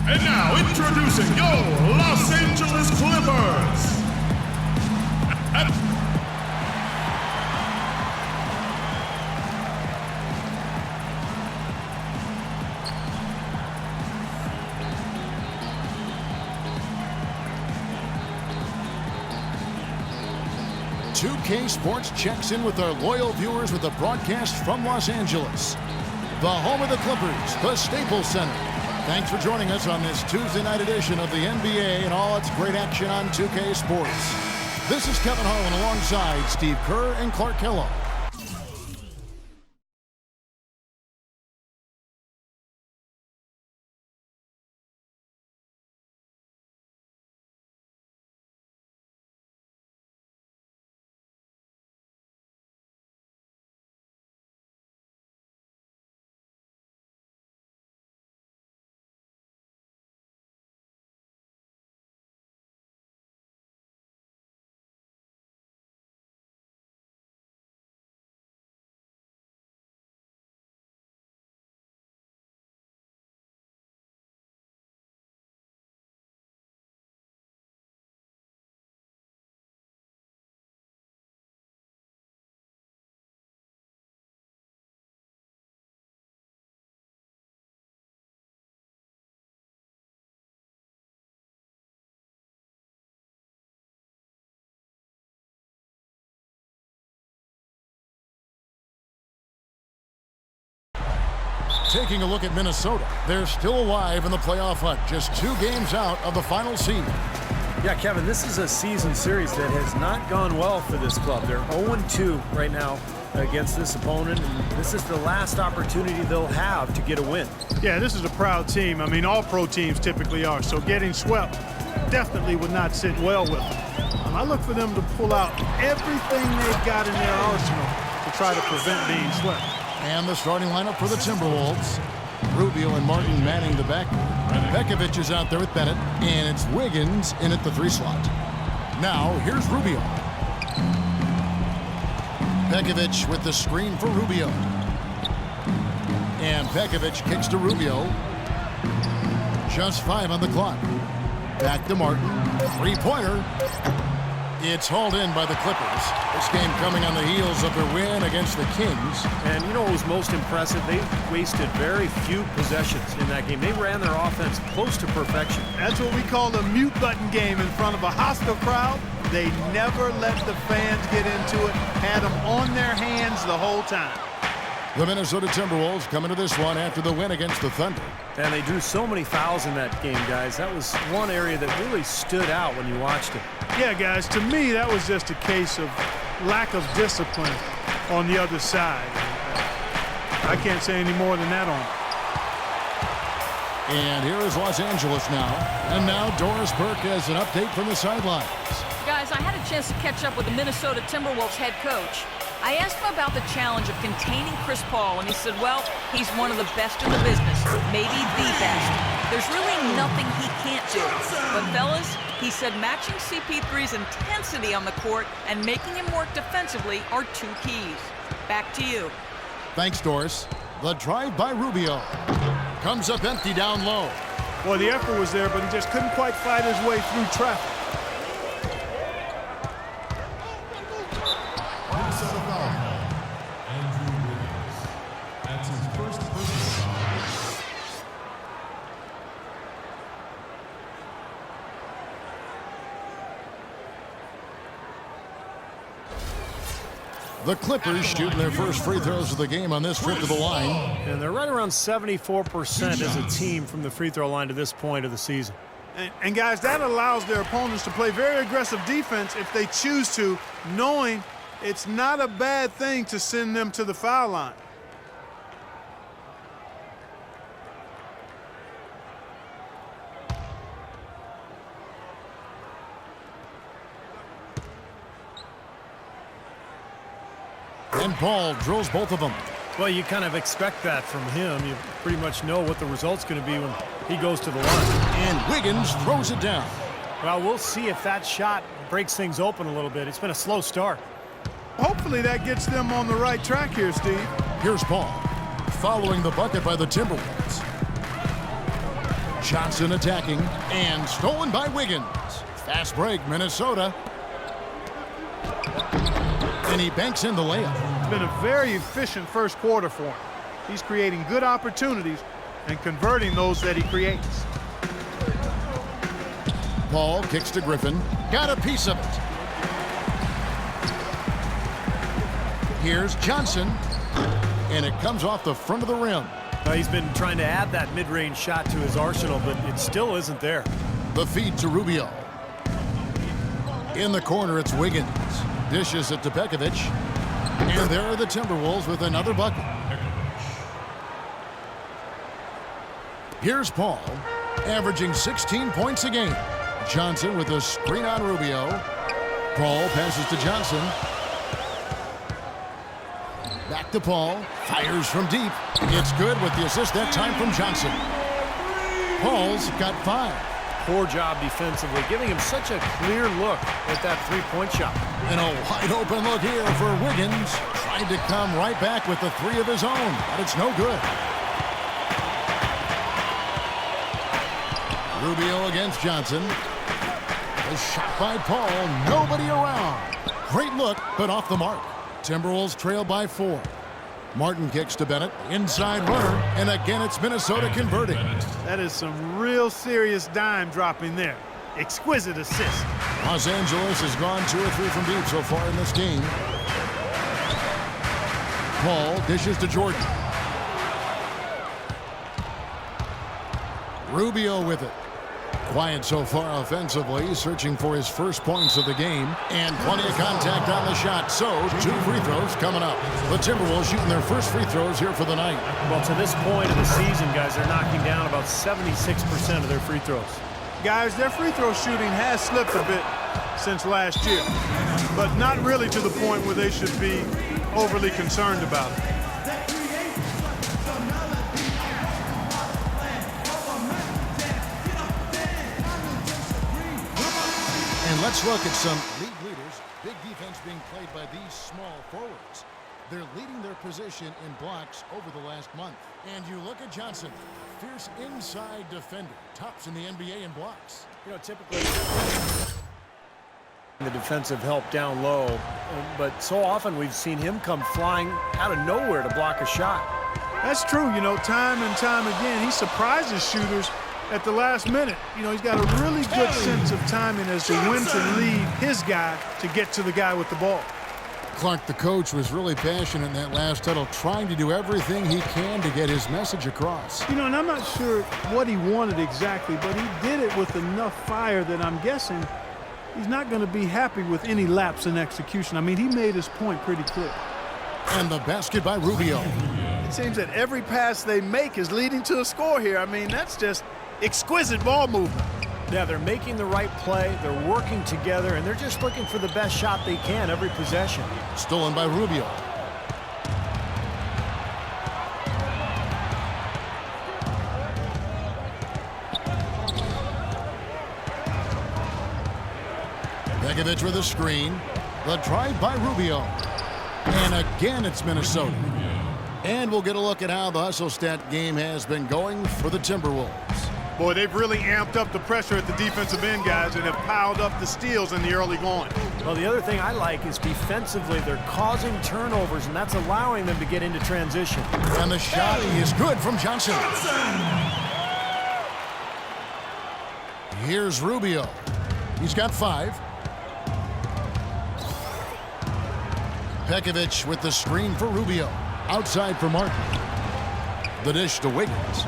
And now introducing your Los Angeles Clippers. "2K Sports" checks in with our loyal viewers with a broadcast from Los Angeles, the home of the Clippers, the Staples Center. Thanks for joining us on this Tuesday night edition of the NBA and all its great action on 2K Sports. This is Kevin Harlan alongside Steve Kerr and Clark Kellogg. Taking a look at Minnesota, they're still alive in the playoff hunt, just 2 games out of the final seed. Yeah, Kevin, this is a season series that has not gone well for this club. They're 0-2 right now against this opponent, and this is the last opportunity they'll have to get a win. Yeah, this is a proud team. I mean, all pro teams typically are, so getting swept definitely would not sit well with them. I look for them to pull out everything they've got in their arsenal to try to prevent being swept. And the starting lineup for the Timberwolves. Rubio and Martin manning the backcourt. Pekovic is out there with Bennett, and it's Wiggins in at the 3 slot. Now, here's Rubio. Pekovic with the screen for Rubio. And Pekovic kicks to Rubio. Just 5 on the clock. Back to Martin. 3-pointer. It's hauled in by the Clippers. This game coming on the heels of their win against the Kings. And you know what was most impressive? They wasted very few possessions in that game. They ran their offense close to perfection. That's what we call a mute button game in front of a hostile crowd. They never let the fans get into it. Had them on their hands the whole time. The Minnesota Timberwolves coming to this one after the win against the Thunder. And they drew so many fouls in that game, guys. That was one area that really stood out when you watched it. Yeah, guys, to me, that was just a case of lack of discipline on the other side. I can't say any more than that on it. And here is Los Angeles now. And now Doris Burke has an update from the sidelines. Guys, I had a chance to catch up with the Minnesota Timberwolves head coach. I asked him about the challenge of containing Chris Paul, and he said, well, he's one of the best in the business, maybe the best. There's really nothing he can't do. But fellas, he said matching CP3's intensity on the court and making him work defensively are 2 keys. Back to you. Thanks, Doris. The drive by Rubio. Comes up empty down low. Well, the effort was there, but he just couldn't quite fight his way through traffic. The Clippers shooting their first free throws of the game on this trip to the line. And they're right around 74% as a team from the free throw line to this point of the season. And guys, that allows their opponents to play very aggressive defense if they choose to, knowing it's not a bad thing to send them to the foul line. And Paul drills both of them. Well, you kind of expect that from him. You pretty much know what the result's going to be when he goes to the line. And Wiggins throws it down. Well, we'll see if that shot breaks things open a little bit. It's been a slow start. Hopefully that gets them on the right track here, Steve. Here's Paul, following the bucket by the Timberwolves. Johnson attacking, and stolen by Wiggins. Fast break, Minnesota. And he banks in the layup. It's been a very efficient first quarter for him. He's creating good opportunities and converting those that he creates. Paul kicks to Griffin. Got a piece of it. Here's Johnson. And it comes off the front of the rim. He's been trying to add that mid-range shot to his arsenal, but it still isn't there. The feed to Rubio. In the corner, it's Wiggins. Dishes it to Pekovic. And there are the Timberwolves with another bucket. Here's Paul, averaging 16 points a game. Johnson with a screen on Rubio. Paul passes to Johnson. Back to Paul. Fires from deep. It's good with the assist that time from Johnson. Paul's got 5. Poor job defensively, giving him such a clear look at that three-point shot. And a wide open look here for Wiggins. Tried to come right back with the 3 of his own, but it's no good. Rubio against Johnson. A shot by Paul. Nobody around. Great look, but off the mark. Timberwolves trail by 4. Martin kicks to Bennett. Inside runner. And again, it's Minnesota converting. That is some real serious dime dropping there. Exquisite assist. Los Angeles has gone 2 or 3 from deep so far in this game. Paul dishes to Jordan. Rubio with it. Quiet so far offensively, searching for his first points of the game. And plenty of contact on the shot, so 2 free throws coming up. The Timberwolves shooting their first free throws here for the night. Well, to this point of the season, guys, they're knocking down about 76% of their free throws. Guys, their free throw shooting has slipped a bit since last year, but not really to the point where they should be overly concerned about it. And let's look at some league leaders. Big defense being played by these small forwards. They're leading their position in blocks over the last month. And you look at Johnson, fierce inside defender, tops in the NBA in blocks. You know, typically the defensive help down low, but so often we've seen him come flying out of nowhere to block a shot. That's true. You know, time and time again, he surprises shooters at the last minute. You know, he's got a really good sense of timing as to when to lead his guy to get to the guy with the ball. Clark, the coach, was really passionate in that last huddle, trying to do everything he can to get his message across. You know, and I'm not sure what he wanted exactly, but he did it with enough fire that I'm guessing he's not going to be happy with any lapse in execution. I mean, he made his point pretty clear. And the basket by Rubio. It seems that every pass they make is leading to a score here. I mean, that's just exquisite ball movement. Yeah, they're making the right play, they're working together, and they're just looking for the best shot they can every possession. Stolen by Rubio. Pekovic with a screen. The drive by Rubio. And again, it's Minnesota. And we'll get a look at how the hustle stat game has been going for the Timberwolves. Boy, they've really amped up the pressure at the defensive end, guys, and have piled up the steals in the early going. Well, the other thing I like is defensively, they're causing turnovers, and that's allowing them to get into transition. And the shot is good from Johnson. Here's Rubio. He's got 5. Pekovic with the screen for Rubio. Outside for Martin. The dish to Wiggins.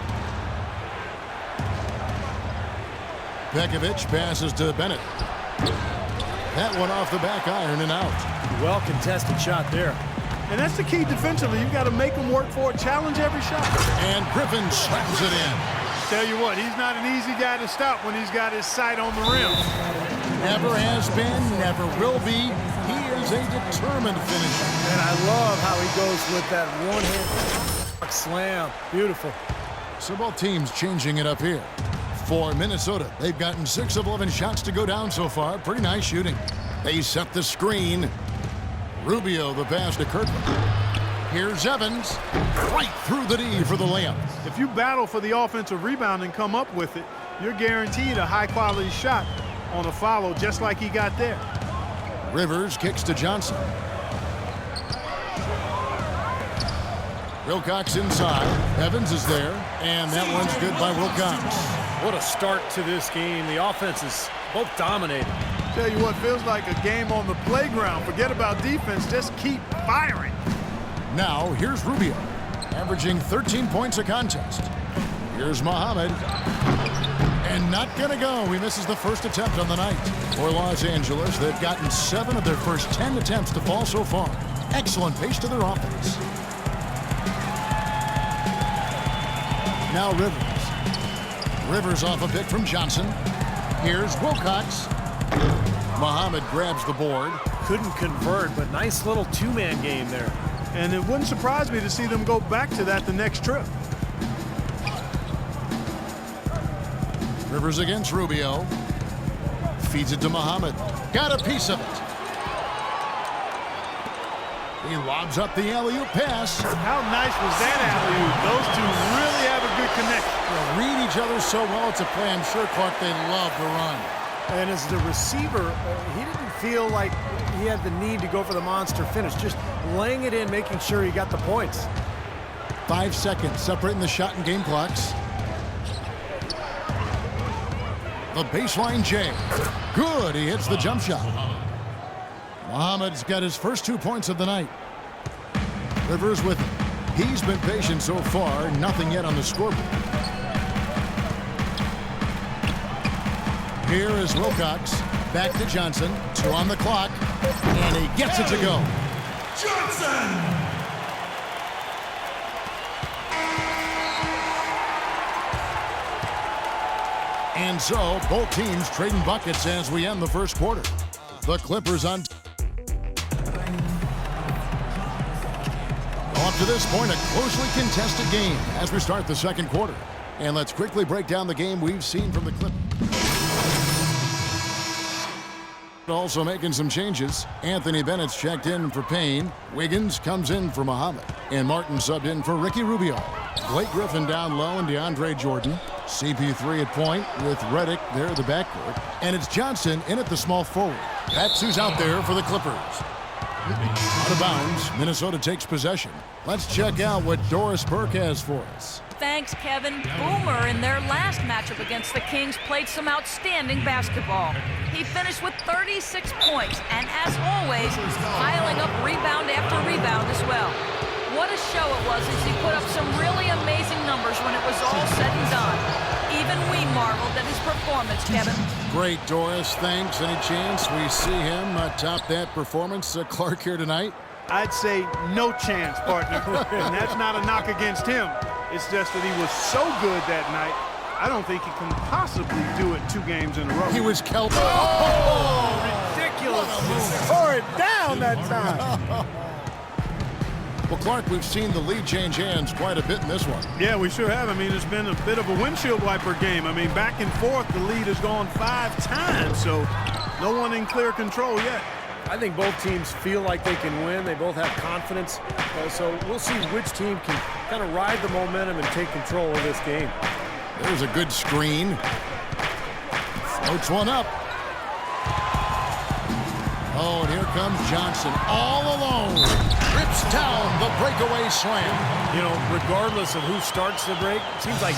Pekovic passes to Bennett. That one off the back iron and out. Well contested shot there. And that's the key defensively. You've got to make them work for it, challenge every shot. And Griffin slams it in. Tell you what, he's not an easy guy to stop when he's got his sight on the rim. Never has been, never will be. He is a determined finisher. And I love how he goes with that one-hand slam. Beautiful. So both teams changing it up here. For Minnesota, they've gotten 6 of 11 shots to go down so far. Pretty nice shooting. They set the screen. Rubio, the pass to Kirkland. Here's Evans. Right through the D for the layup. If you battle for the offensive rebound and come up with it, you're guaranteed a high-quality shot on a follow just like he got there. Rivers kicks to Johnson. Wilcox inside. Evans is there, and that one's good by Wilcox. What a start to this game. The offense is both dominating. Tell you what, feels like a game on the playground. Forget about defense, just keep firing. Now, here's Rubio, averaging 13 points a contest. Here's Muhammad. And not gonna go. He misses the first attempt on the night. For Los Angeles, they've gotten 7 of their first 10 attempts to fall so far. Excellent pace to their offense. Now Rivers. Rivers off a pick from Johnson. Here's Wilcox. Muhammad grabs the board. Couldn't convert, but nice little two-man game there. And it wouldn't surprise me to see them go back to that the next trip. Rivers against Rubio. Feeds it to Muhammad. Got a piece of it. He lobs up the alley-oop pass. How nice was that alley-oop? Those two really have a good connection. They read each other so well, it's a play I'm sure, Clark, they love to run. And as the receiver, he didn't feel like he had the need to go for the monster finish. Just laying it in, making sure he got the points. 5 seconds separating the shot and game clocks. The baseline J. Good, he hits the jump shot. Muhammad's got his first 2 points of the night. Rivers with him. He's been patient so far, nothing yet on the scoreboard. Here is Wilcox. Back to Johnson. 2 on the clock. And he gets it to go. Johnson! And so, both teams trading buckets as we end the first quarter. The Clippers on. Up to this point, a closely contested game as we start the second quarter. And let's quickly break down the game we've seen from the Clippers. Also making some changes. Anthony Bennett's checked in for Payne. Wiggins comes in for Muhammad. And Martin subbed in for Ricky Rubio. Blake Griffin down low and DeAndre Jordan. CP3 at point with Redick there at the backcourt. And it's Johnson in at the small forward. That's who's out there for the Clippers. Out of bounds, Minnesota takes possession. Let's check out what Doris Burke has for us. Thanks, Kevin. Boomer, in their last matchup against the Kings, played some outstanding basketball. He finished with 36 points, and as always, piling up rebound after rebound as well. What a show it was as he put up some really amazing numbers when it was all said and done. Even we marveled at his performance, Kevin. Great, Doris. Thanks. Any chance we see him top that performance, Clark, here tonight? I'd say no chance, partner. And that's not a knock against him. It's just that he was so good that night, I don't think he can possibly do it 2 games in a row. He was kelped. Ridiculous. Tore it down that time. Well, Clark, we've seen the lead change hands quite a bit in this one. Yeah, we sure have. I mean, it's been a bit of a windshield wiper game. I mean, back and forth, the lead has gone 5 times, so no one in clear control yet. I think both teams feel like they can win. They both have confidence. So we'll see which team can kind of ride the momentum and take control of this game. There's a good screen. Floats one up. Oh, and here comes Johnson all alone. Rips down the breakaway slam. You know, regardless of who starts the break, it seems like